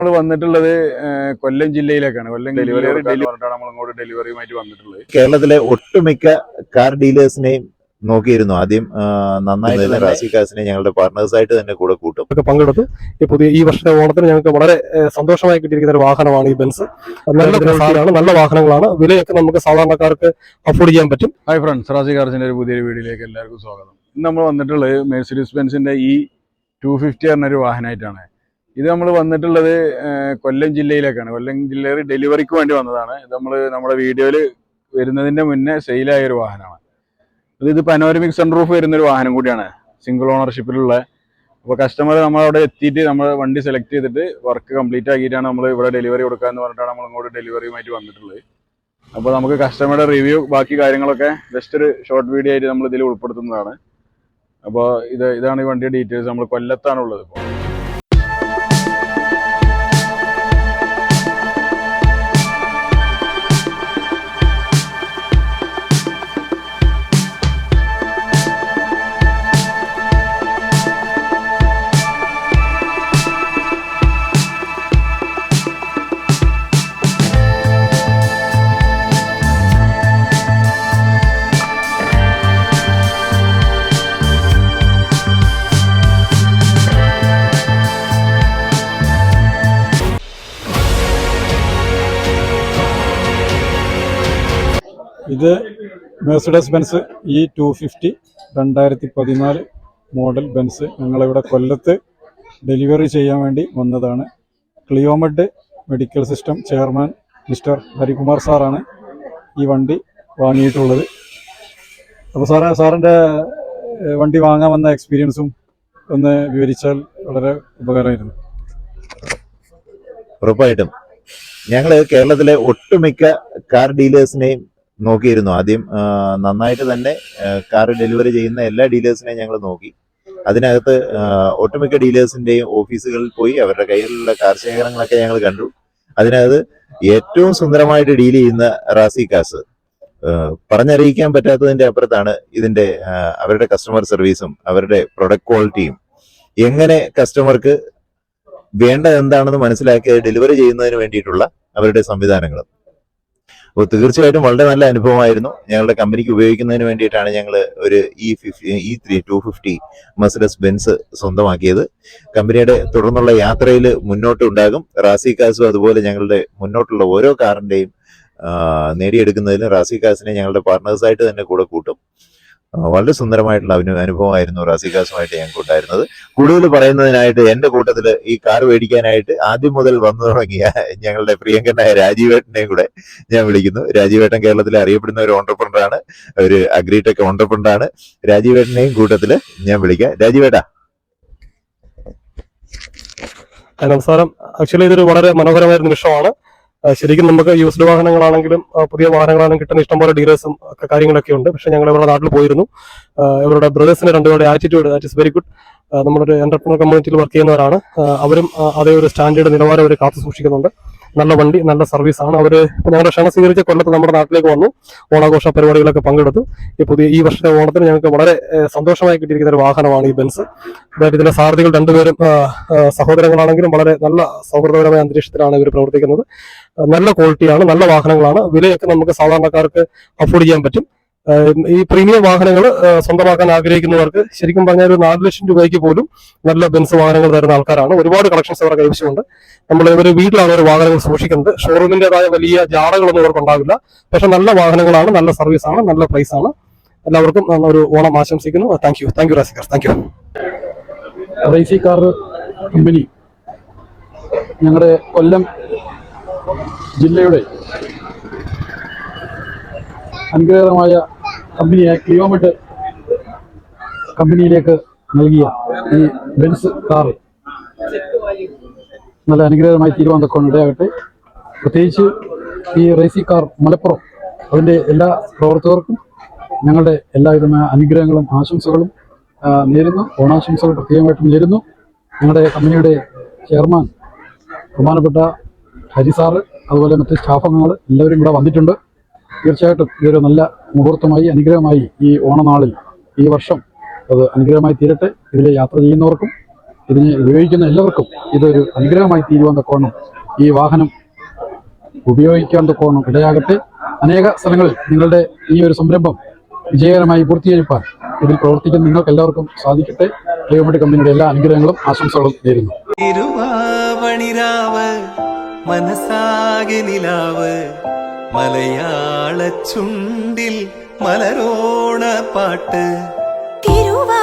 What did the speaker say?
നമ്മൾ വന്നിട്ടുള്ളത് കൊല്ലം ജില്ലയിലേക്കാണ്. കൊല്ലം ഡെലിവറി പറഞ്ഞിട്ടാണ് നമ്മൾ ഇങ്ങോട്ട് ഡെലിവറിയുമായിട്ട് വന്നിട്ടുള്ളത്. കേരളത്തിലെ ഒട്ടുമിക്ക കാർ ഡീലേഴ്സിനെയും നോക്കിയിരുന്നു. ആദ്യം നന്നായിട്ട് റാസി കാസിനെ ഞങ്ങളുടെ പാർട്ട്നേഴ്സായിട്ട് തന്നെ കൂടെ കൂട്ടും പങ്കെടുത്തു. ഈ വർഷത്തെ ഓണത്തിന് ഞങ്ങൾക്ക് വളരെ സന്തോഷമായി കിട്ടിയിരിക്കുന്ന ഒരു വാഹനമാണ് ഈ ബെൻസ്. നല്ല സാധനമാണ്, നല്ല വാഹനങ്ങളാണ്. വിലയൊക്കെ നമുക്ക് സാധാരണക്കാർക്ക് അഫോർഡ് ചെയ്യാൻ പറ്റും. ഹായ് ഫ്രണ്ട്സ്, റാസി കാർസിന്റെ ഒരു പുതിയൊരു വീഡിയോയിലേക്ക് എല്ലാവർക്കും സ്വാഗതം. ഇന്ന് നമ്മൾ വന്നിട്ടുള്ളത് മെഴ്സിഡീസ് ബെൻസിന്റെ ഈ 250 പറഞ്ഞൊരു വാഹനമായിട്ടാണ്. ഇത് നമ്മൾ വന്നിട്ടുള്ളത് കൊല്ലം ജില്ലയിലേക്കാണ്. കൊല്ലം ജില്ലയിൽ ഡെലിവറിക്ക് വേണ്ടി വന്നതാണ്. ഇത് നമ്മുടെ വീഡിയോയിൽ വരുന്നതിന്റെ മുന്നേ സെയിലായ ഒരു വാഹനമാണ്. ഇത് പനോരമിക് സൺറൂഫ് വരുന്നൊരു വാഹനം കൂടിയാണ്, സിംഗിൾ ഓണർഷിപ്പിലുള്ള. അപ്പോൾ കസ്റ്റമർ നമ്മളവിടെ എത്തിയിട്ട് നമ്മൾ വണ്ടി സെലക്ട് ചെയ്തിട്ട് വർക്ക് കംപ്ലീറ്റ് ആക്കിയിട്ടാണ് നമ്മൾ ഇവിടെ ഡെലിവറി കൊടുക്കാമെന്ന് പറഞ്ഞിട്ടാണ് നമ്മൾ ഇങ്ങോട്ട് ഡെലിവറിയുമായിട്ട് വന്നിട്ടുള്ളത്. അപ്പോൾ നമുക്ക് കസ്റ്റമറുടെ റിവ്യൂ ബാക്കി കാര്യങ്ങളൊക്കെ ജസ്റ്റ് ഒരു ഷോർട്ട് വീഡിയോ ആയിട്ട് നമ്മൾ ഇതിൽ ഉൾപ്പെടുത്തുന്നതാണ്. അപ്പോൾ ഇതാണ് ഈ വണ്ടിയുടെ ഡീറ്റെയിൽസ്. നമ്മൾ കൊല്ലത്താണുള്ളത് ഇപ്പോൾ. ഇത് Mercedes Benz E250 2014 model Benz ഞങ്ങളിവിടെ കൊല്ലത്ത് ഡെലിവറി ചെയ്യാൻ വേണ്ടി വന്നതാണ്. Cleomed medical system chairman mister Harikumar സാറാണ് ഈ വണ്ടി വാങ്ങിയിട്ടുള്ളത്. അപ്പോൾ സാറിൻ്റെ വണ്ടി വാങ്ങാൻ വന്ന എക്സ്പീരിയൻസും ഒന്ന് വിവരിച്ചാൽ വളരെ ഉപകാരമായിരുന്നു. ഉറപ്പായിട്ടും ഞങ്ങൾ കേരളത്തിലെ ഒട്ടുമിക്ക കാർ ഡീലേഴ്സിനെയും നോക്കിയിരുന്നു. ആദ്യം നന്നായിട്ട് തന്നെ കാർ ഡെലിവറി ചെയ്യുന്ന എല്ലാ ഡീലേഴ്സിനെയും ഞങ്ങൾ നോക്കി. അതിനകത്ത് ഒട്ടുമിക്ക ഡീലേഴ്സിന്റെയും ഓഫീസുകളിൽ പോയി അവരുടെ കയ്യിലുള്ള കാർ ശേഖരങ്ങളൊക്കെ ഞങ്ങൾ കണ്ടു. അതിനകത്ത് ഏറ്റവും സുന്ദരമായിട്ട് ഡീൽ ചെയ്യുന്ന റാസി കാസ് പറഞ്ഞറിയിക്കാൻ പറ്റാത്തതിന്റെ അപ്പുറത്താണ് ഇതിന്റെ അവരുടെ കസ്റ്റമർ സർവീസും അവരുടെ പ്രൊഡക്റ്റ് ക്വാളിറ്റിയും. എങ്ങനെ കസ്റ്റമർക്ക് വേണ്ടത് എന്താണെന്ന് മനസ്സിലാക്കി ഡെലിവറി ചെയ്യുന്നതിന് വേണ്ടിയിട്ടുള്ള അവരുടെ സംവിധാനങ്ങളും. അപ്പോൾ തീർച്ചയായിട്ടും വളരെ നല്ല അനുഭവമായിരുന്നു. ഞങ്ങളുടെ കമ്പനിക്ക് ഉപയോഗിക്കുന്നതിന് വേണ്ടിയിട്ടാണ് ഞങ്ങൾ ഒരു E250 മെഴ്സിഡീസ് ബെൻസ് സ്വന്തമാക്കിയത്. കമ്പനിയുടെ തുടർന്നുള്ള യാത്രയിൽ മുന്നോട്ട് ഉണ്ടാകും. റാസി കാസും അതുപോലെ ഞങ്ങളുടെ മുന്നോട്ടുള്ള ഓരോ കാറിന്റെയും നേടിയെടുക്കുന്നതിന് റാസി കാസിനെ ഞങ്ങളുടെ പാർട്ട്നേഴ്സായിട്ട് തന്നെ കൂടെ കൂട്ടും. വളരെ സുന്ദരമായിട്ടുള്ള അനുഭവമായിരുന്നു റാസി കാസുമായിട്ട് ഞങ്ങൾക്ക് ഉണ്ടായിരുന്നത്. കൂടുതൽ പറയുന്നതിനായിട്ട് എന്റെ കൂട്ടത്തിൽ ഈ കാർ മേടിക്കാനായിട്ട് ആദ്യം മുതൽ വന്നു തുടങ്ങിയ ഞങ്ങളുടെ പ്രിയങ്കനായ രാജീവേട്ടനെയും കൂടെ ഞാൻ വിളിക്കുന്നു. രാജീവേട്ടൻ കേരളത്തിൽ അറിയപ്പെടുന്ന ഒരു ഓണ്ടർപ്രണറാണ്, ഒരു അഗ്രിടെക് ഓണ്ടർപ്രണറാണ്. രാജീവേട്ടനെയും കൂട്ടത്തിൽ ഞാൻ വിളിക്കാം. രാജീവേട്ടാ, നമസ്കാരം. ആക്ച്വലി ഇതൊരു വളരെ മനോഹരമായ നിമിഷമാണ്. ശരിക്കും നമുക്ക് യൂസ്ഡ് വാഹനങ്ങളാണെങ്കിലും പുതിയ വാഹനങ്ങളാണെങ്കിലും കിട്ടുന്ന ഇഷ്ടംപോലെ ഡീലേഴ്സും ഒക്കെ കാര്യങ്ങളൊക്കെ ഉണ്ട്. പക്ഷെ ഞങ്ങൾ ഇവരുടെ നാട്ടിൽ പോയിരുന്നു. ഇവരുടെ ബ്രദേഴ്സിന് രണ്ടുപേരുടെ attitude that is very good. നമ്മളൊരു എന്റർപ്രണർ കമ്മ്യൂണിറ്റിയിൽ വർക്ക് ചെയ്യുന്നവരാണ്. അവരും അതേ ഒരു സ്റ്റാൻഡേർഡ് നിലവാരം അവർ കാത്തു സൂക്ഷിക്കുന്നുണ്ട്. നല്ല വണ്ടി, നല്ല സർവീസാണ്. അവർ ഞങ്ങളുടെ ക്ഷണം സ്വീകരിച്ച് കൊല്ലത്ത് നമ്മുടെ നാട്ടിലേക്ക് വന്നു. ഓണാഘോഷ പരിപാടികളൊക്കെ പങ്കെടുത്തു. ഈ വർഷത്തെ ഓണത്തിന് ഞങ്ങൾക്ക് വളരെ സന്തോഷമായി കിട്ടിയിരിക്കുന്ന ഒരു വാഹനമാണ് ഈ ബെൻസ്. അതായത് ഇതിന്റെ സാരഥികൾ രണ്ടുപേരും സഹോദരങ്ങളാണെങ്കിലും വളരെ നല്ല സൗഹൃദപരമായ അന്തരീക്ഷത്തിലാണ് ഇവർ പ്രവർത്തിക്കുന്നത്. നല്ല ക്വാളിറ്റിയാണ്, നല്ല വാഹനങ്ങളാണ്. വിലയൊക്കെ നമുക്ക് സാധാരണക്കാർക്ക് അഫോർഡ് ചെയ്യാൻ പറ്റും. ഈ പ്രീമിയം വാഹനങ്ങൾ സ്വന്തമാക്കാൻ ആഗ്രഹിക്കുന്നവർക്ക് ശരിക്കും പറഞ്ഞാൽ ഒരു 4 ലക്ഷം രൂപയ്ക്ക് പോലും നല്ല ബെൻസ് വാഹനങ്ങൾ തരുന്ന ആൾക്കാരാണ്. ഒരുപാട് കളക്ഷൻസ് അവരുടെ കൈവശമുണ്ട്. ഇവർ വീട്ടിലാണ് ഒരു വാഹനങ്ങൾ സൂക്ഷിക്കുന്നത്. ഷോറൂമിന്റേതായ വലിയ ജാടകളൊന്നും അവർക്ക് ഉണ്ടാവില്ല. പക്ഷെ നല്ല വാഹനങ്ങളാണ്, നല്ല സർവീസാണ്, നല്ല പ്രൈസാണ്. എല്ലാവർക്കും ഒരു ഓണം ആശംസിക്കുന്നു. Thank you Razi car. Thank you. Razi car company ഞങ്ങളുടെ കൊല്ലം ജില്ലയുടെ അനുഗ്രഹീതമായ കമ്പനിയായ ക്ലിയോമെഡ് കമ്പനിയിലേക്ക് നൽകിയ ഈ ബെൻസ് കാർ നല്ല അനുഗ്രഹമായി തീരുവാൻ തക്കൊണ്ട് ഇടയാകട്ടെ. പ്രത്യേകിച്ച് ഈ റാസി കാർ മലപ്പുറം അതിൻ്റെ എല്ലാ പ്രവർത്തകർക്കും ഞങ്ങളുടെ എല്ലാവിധമായ അനുഗ്രഹങ്ങളും ആശംസകളും നേരുന്നു. ഓണാശംസകൾ പ്രത്യേകമായിട്ടും നേരുന്നു. ഞങ്ങളുടെ കമ്പനിയുടെ ചെയർമാൻ ബഹുമാനപ്പെട്ട ഹരിസാറ് അതുപോലെ മറ്റ് സ്റ്റാഫംഗങ്ങൾ എല്ലാവരും ഇവിടെ വന്നിട്ടുണ്ട്. തീർച്ചയായിട്ടും ഇതൊരു നല്ല മുഹൂർത്തമായി, അനുഗ്രഹമായി ഈ ഓണനാളിൽ ഈ വർഷം അത് അനുഗ്രഹമായി തീരട്ടെ. ഇതിൽ യാത്ര ചെയ്യുന്നവർക്കും ഇതിനെ ഉപയോഗിക്കുന്ന എല്ലാവർക്കും ഇതൊരു അനുഗ്രഹമായി തീരുവാൻ തക്കോണം ഈ വാഹനം ഉപയോഗിക്കാൻ തക്കോണം ഇടയാകട്ടെ. അനേക സ്ഥലങ്ങളിൽ നിങ്ങളുടെ ഈ ഒരു സംരംഭം വിജയകരമായി പൂർത്തീകരിക്കാൻ ഇതിൽ പ്രവർത്തിക്കുന്ന നിങ്ങൾക്ക് എല്ലാവർക്കും സാധിക്കട്ടെ. ക്ലിയോമെട്രി കമ്പനിയുടെ എല്ലാ അനുഗ്രഹങ്ങളും ആശംസകളും നേരുന്നു. തിരുവാവണിരാവ് മനസ്സാകെ നിലാവ് മലയാള ചുണ്ടിൽ മലരോണ പാട്ട് തിരുവാ